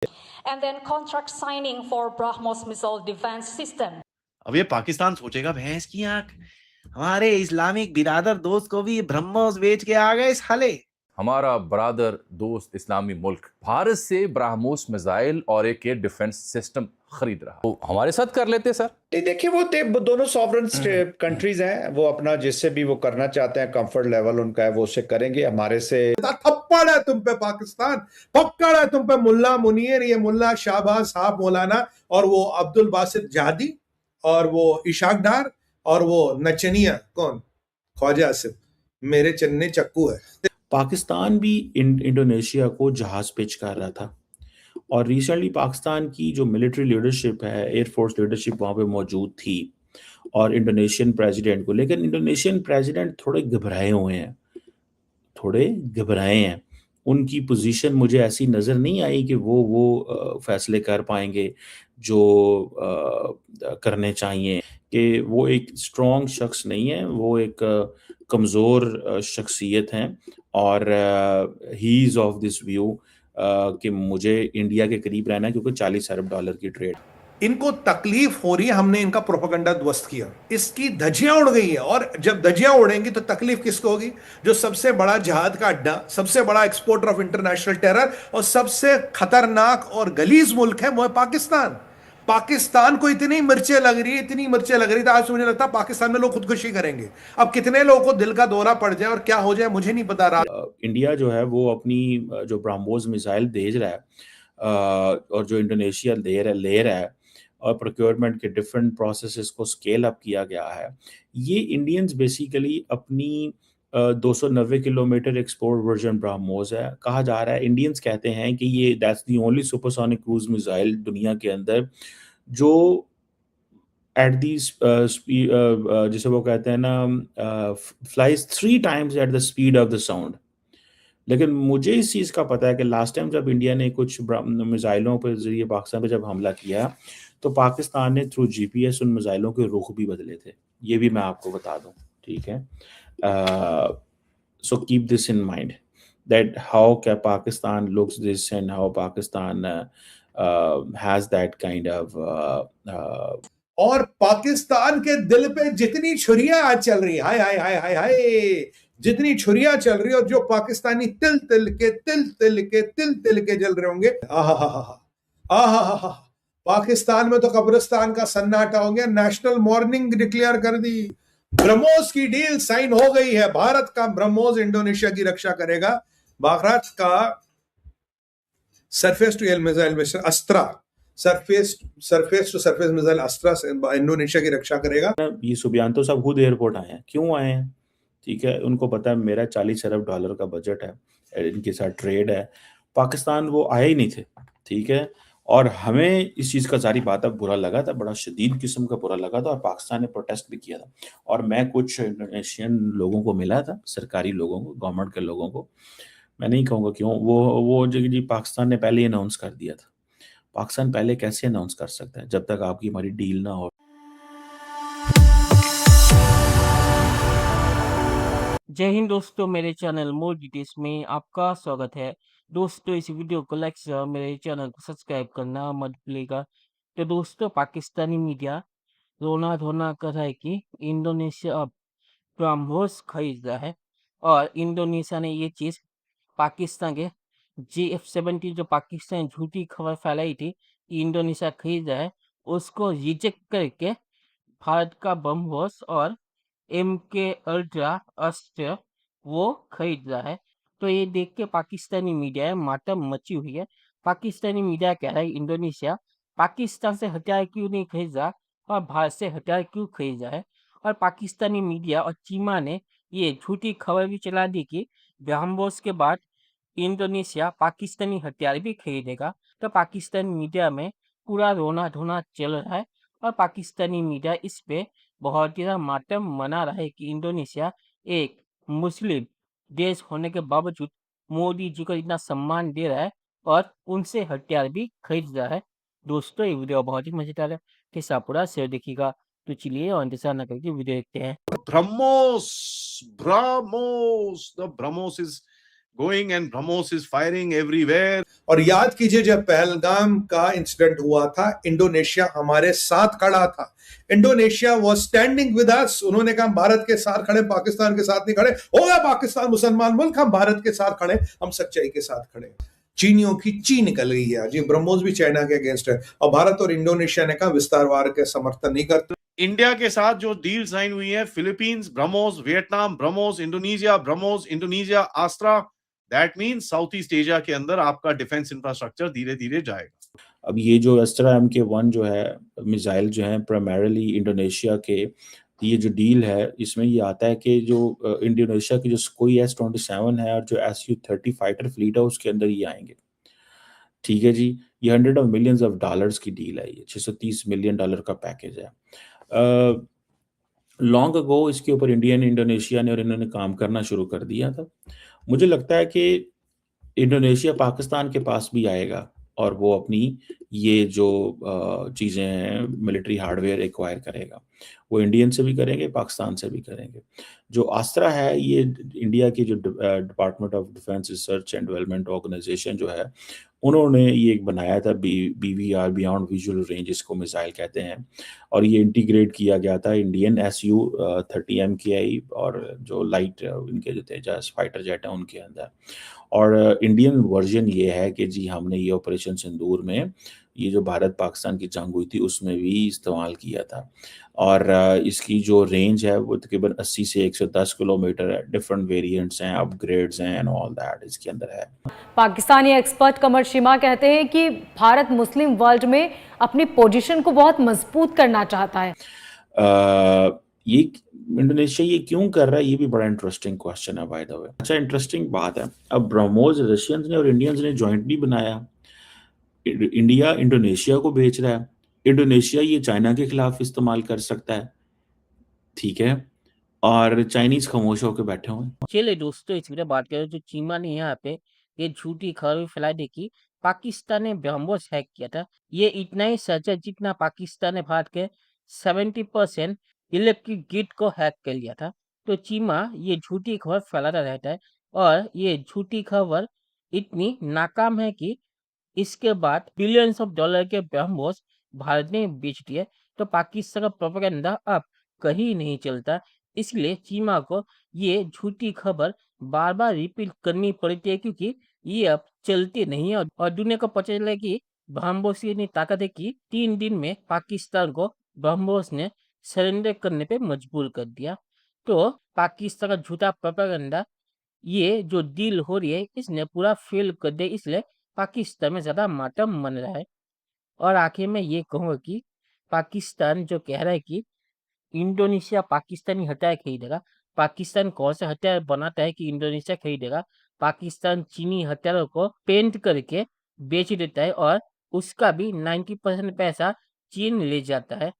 and then contract signing for BrahMos missile defense system. अब ये पाकिस्तान सोचेगा भैंस की आंख, हमारे इस्लामिक बिरादर दोस्त को भी ये ब्रह्मोस बेच के आ गए साले। हमारा बरादर दोस्त इस्लामी मुल्क भारत से ब्राह्मोस मिसाइल और एक एयर डिफेंस सिस्टम खरीद रहा, तो हमारे साथ कर लेते सर। देखिए वो दोनों सॉवरन कंट्रीज हैं, वो अपना जिससे भी वो करना चाहते हैं, कंफर्ट लेवल उनका है, वो उसे करेंगे। हमारे से थप्पड़ है तुम पे पाकिस्तान, पक्कड़ है तुम पे मुल्ला मुनीर, ये मुल्ला शाहबाज साहब मौलाना, और वो अब्दुल बासित जहादी, और वो इशाक डार, और वो नचनिया कौन ख्वाजा आसिफ, मेरे चन्ने चक्कू है। पाकिस्तान भी इंडोनेशिया को जहाज पिच कर रहा था, और रिसेंटली पाकिस्तान की जो मिलिट्री लीडरशिप है, एयरफोर्स लीडरशिप वहाँ पे मौजूद थी, और इंडोनेशियन प्रेसिडेंट को, लेकिन इंडोनेशियन प्रेसिडेंट थोड़े घबराए हैं। उनकी पोजीशन मुझे ऐसी नज़र नहीं आई कि वो फैसले कर पाएंगे जो करने चाहिए, कि वो एक स्ट्रॉन्ग शख्स नहीं है, वो एक कमज़ोर शख्सियत हैं, और he is of this view कि मुझे इंडिया के करीब रहना है, क्योंकि $40 अरब की ट्रेड। इनको तकलीफ हो रही है, हमने इनका प्रोपेगेंडा ध्वस्त किया, इसकी धज्जियां उड़ गई है, और जब धज्जियां उड़ेंगी तो तकलीफ किसको होगी? जो सबसे बड़ा जिहाद का अड्डा, सबसे बड़ा एक्सपोर्टर ऑफ इंटरनेशनल टेरर और सबसे खतरनाक और गलीज मुल्क है, वो है पाकिस्तान। पाकिस्तान को इतनी मिर्चें लग रही है, इतनी मिर्चें लग रही थी, आज मुझे लगता है पाकिस्तान में लोग खुदकुशी करेंगे। अब कितने लोगों को दिल का दौरा पड़ जाए और क्या हो जाए मुझे नहीं पता। इंडिया जो है वो अपनी जो ब्रह्मोस मिसाइल भेज रहा है, और जो इंडोनेशिया ले रहा है, और प्रोक्योरमेंट के डिफरेंट प्रोसेसेस को स्केल अप किया गया है। ये इंडियंस बेसिकली अपनी 290 किलोमीटर एक्सपोर्ट वर्जन ब्रह्मोस है, कहा जा रहा है। इंडियंस कहते हैं कि ये that's the only supersonic cruise missile दुनिया के अंदर जो एट दी जिसे वो कहते हैं ना, flies 3 times at the speed of the sound. लेकिन मुझे इस चीज़ का पता है कि लास्ट टाइम जब इंडिया ने कुछ मिसाइलों पर जरिए पाकिस्तान पे जब हमला किया, तो पाकिस्तान ने थ्रू जीपीएस उन मिसाइलों के रुख भी बदले थे। ये भी मैं आपको बता दूं, ठीक है? So keep this in mind that how क्या Pakistan looks this and how Pakistan has that kind of. और पाकिस्तान के दिल पे जितनी छुरियां आज चल रही है, हाय हाय हाय हाय हाय, जितनी छुरियां चल रही है, और जो पाकिस्तानी तिल तिल के जल रहे होंगे, आहा, पाकिस्तान में तो कब्रिस्तान का सन्नाटा हो गया। नेशनल मॉर्निंग डिक्लेयर कर दी, ब्रह्मोस की डील साइन हो गई है। भारत का ब्रह्मोस इंडोनेशिया की रक्षा करेगा, भारत का surface to air missile mission Astra, surface to surface missile Astra से इंडोनेशिया की रक्षा करेगा। ये सुबियांतो साहब खुद एयरपोर्ट आए हैं, क्यों आए हैं? ठीक है, उनको पता है मेरा $40 अरब का बजट है, इनके साथ ट्रेड है। पाकिस्तान वो आए ही नहीं थे, ठीक है, और हमें इस चीज़ का जारी बात अब बुरा लगा था, बड़ा शदीद किस्म का बुरा लगा था, और पाकिस्तान ने प्रोटेस्ट भी किया था। और मैं कुछ इंडोनेशियन लोगों को मिला था, सरकारी लोगों को, गवर्नमेंट के लोगों को, मैं नहीं कहूँगा क्यों, वो जी पाकिस्तान ने पहले ही अनाउंस कर दिया था। पाकिस्तान पहले कैसे अनाउंस कर सकता है जब तक आपकी हमारी डील ना हो? जय हिंद दोस्तों, मेरे चैनल मोर डिटेल्स में आपका स्वागत है। दोस्तों, इस वीडियो को लाइक शेयर, मेरे चैनल को सब्सक्राइब करना मत भूलिएगा। तो दोस्तों, पाकिस्तानी मीडिया रोना धोना कर रहा है कि इंडोनेशिया अब ब्रह्मोस खरीद रहा है, और इंडोनेशिया ने ये चीज़ पाकिस्तान के JF-17 जो पाकिस्तान झूठी खबर फैलाई थी कि इंडोनेशिया खरीद रहा है, उसको रिजेक्ट करके भारत का ब्रह्मोस और MK अल्ट्रा अस्त्र वो खरीद रहा है। तो ये देख के पाकिस्तानी मीडिया है मातम मची हुई है। पाकिस्तानी मीडिया कह रहा है इंडोनेशिया पाकिस्तान से हथियार क्यों नहीं खरीद रहा और भारत से हथियार क्यों खरीद रहा है। और पाकिस्तानी मीडिया और चीमा ने ये झूठी खबर भी चला दी कि ब्रह्मोस के बाद इंडोनेशिया पाकिस्तानी हथियार भी खरीदेगा। तो पाकिस्तानी मीडिया में पूरा रोना धोना चल रहा है, और पाकिस्तानी मीडिया इस पे बहुत ही ज़्यादा मातम मना रहा है कि इंडोनेशिया एक मुस्लिम देश होने के बावजूद मोदी जी को इतना सम्मान दे रहा है और उनसे हथियार भी खरीद रहा है। दोस्तों, ये वीडियो बहुत ही मज़ेदार है, कैसा पूरा शेयर देखिएगा। तो चलिए और इंतजार न करके वीडियो देखते हैं। BrahMos, the BrahMos is going and BrahMos is firing everywhere. और याद कीजिए जब पहलगाम का इंसिडेंट हुआ था, इंडोनेशिया हमारे साथ खड़ा था। Indonesia was standing with us. उन्होंने कहा भारत के साथ खड़े, पाकिस्तान के साथ नहीं खड़े। होगा पाकिस्तान मुसलमान मुल्क, हम भारत के साथ खड़े, हम सच्चाई के साथ खड़े। चीनियों की ची निकल गई है जी। ब्रह्मोस भी चाइना के अगेंस्ट है और भारत और इंडोनेशिया ने कहा विस्तारवाद के समर्थन नहीं करते। इंडिया के साथ जो डील साइन हुई है, Philippines BrahMos, Vietnam BrahMos, Indonesia Astra, that means south east Asia के अंदर आपका डिफेंस इंफ्रास्ट्रक्चर धीरे धीरे जाएगा। अब ये जो अस्त्रा MK1 जो है मिसाइल जो है प्राइमरीली इंडोनेशिया के, ये जो डील है इसमें ये आता है कि जो इंडोनेशिया की जो सुकोई S-27 है और जो Su-30 फाइटर फ्लीट है उसके अंदर ये आएंगे। ठीक है जी, ये $100 of millions की डील है। ये $630 मिलियन का पैकेज है। लॉन्ग अगो इसके ऊपर इंडोनेशिया ने और इन्होंने काम करना शुरू कर दिया था। मुझे लगता है कि इंडोनेशिया पाकिस्तान के पास भी आएगा और वो अपनी ये जो चीज़ें हैं मिलिट्री हार्डवेयर एक्वायर करेगा। वो इंडियन से भी करेंगे, पाकिस्तान से भी करेंगे। जो आस्त्रा है ये इंडिया की जो department of defence research and development organisation जो है उन्होंने ये एक बनाया था BVR बियॉन्ड विजुअल रेंज, इसको मिसाइल कहते हैं। और ये इंटीग्रेट किया गया था इंडियन Su-30 MKI और जो लाइट इनके जो तेजस फाइटर जेट है उनके अंदर। और इंडियन वर्जन ये है कि जी हमने ये ऑपरेशन सिंदूर में ये जो भारत पाकिस्तान की जंग हुई थी उसमें भी इस्तेमाल किया था। और इसकी जो रेंज है वो तकरीबन 80 से 110 किलोमीटर है। डिफरेंट वेरिएंट्स हैं, अपग्रेड्स हैं एंड ऑल दैट इसके अंदर है। पाकिस्तानी एक्सपर्ट कमर शिमा कहते हैं कि भारत मुस्लिम वर्ल्ड में अपनी पोजीशन को बहुत मजबूत करना चाहता है। ये इंडोनेशिया ये क्यों कर रहा है, ये भी बड़ा इंटरेस्टिंग क्वेश्चन है बाय द वे। अच्छा, इंटरेस्टिंग बात है, अब ब्रह्मोस रशियंस ने और इंडियंस ने जॉइंटली बनाया। इंडिया इंडोनेशिया को बेच रहा है, इंडोनेशिया ये चाइना के खिलाफ इस्तेमाल कर सकता है। ठीक है, और चाइनीज खामोश होकर बैठे हुए हैं। चलिए दोस्तों, इस वीडियो बात करें जो चीमा ने यहाँ पे ये झूठी खबर फैलाई थी कि पाकिस्तान ने ब्रह्मोस हैक किया था। ये इतना ही सच है जितना पाकिस्तान ने भारत के 70% इलेक्ट्रिक ग्रिड को हैक कर लिया था। तो चीमा ये झूठी खबर फैलाता रहता है और ये झूठी खबर इतनी नाकाम है कि इसके बाद बिलियंस ऑफ डॉलर के ब्रह्मोस भारत ने बेच दिए। तो पाकिस्तान का प्रोपेगेंडा अब कहीं नहीं चलता, इसलिए चीमा को ये झूठी खबर बार बार रिपीट करनी पड़ती है क्योंकि ये अब चलती नहीं है। और दुनिया को पता चला कि ब्रह्मोस की इतनी ताकत है कि 3 दिन में पाकिस्तान को ब्रह्मोस ने सरेंडर करने पे मजबूर कर दिया। तो पाकिस्तान का झूठा प्रोपेगेंडा, ये जो डील हो रही है इसने पूरा फेल कर दिया, इसलिए पाकिस्तान में ज़्यादा मातम मन रहा है। और आखिर में ये कहूँगा कि पाकिस्तान जो कह रहा है कि इंडोनेशिया पाकिस्तानी हथियार खरीदेगा, पाकिस्तान कौन से हथियार बनाता है कि इंडोनेशिया खरीदेगा? पाकिस्तान चीनी हथियारों को पेंट करके बेच देता है और उसका भी 90% पैसा चीन ले जाता है।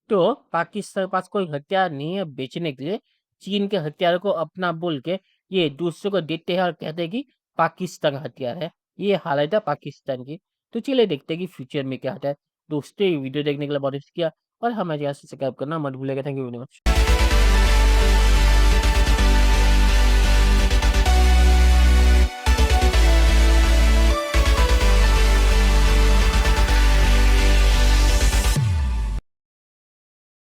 तो पाकिस्तान के पास कोई हथियार नहीं है बेचने के लिए। चीन के हथियारों को अपना बोल के ये दूसरों को देते हैं और कहते हैं कि पाकिस्तान का हथियार है। ये हालत है पाकिस्तान की। तो चलिए देखते हैं कि फ्यूचर में क्या होता है। दोस्तों, ये वीडियो देखने के लिए बहुत शुक्रिया और हमारे चैनल सब्सक्राइब करना मत भूलिएगा। Thank you very much.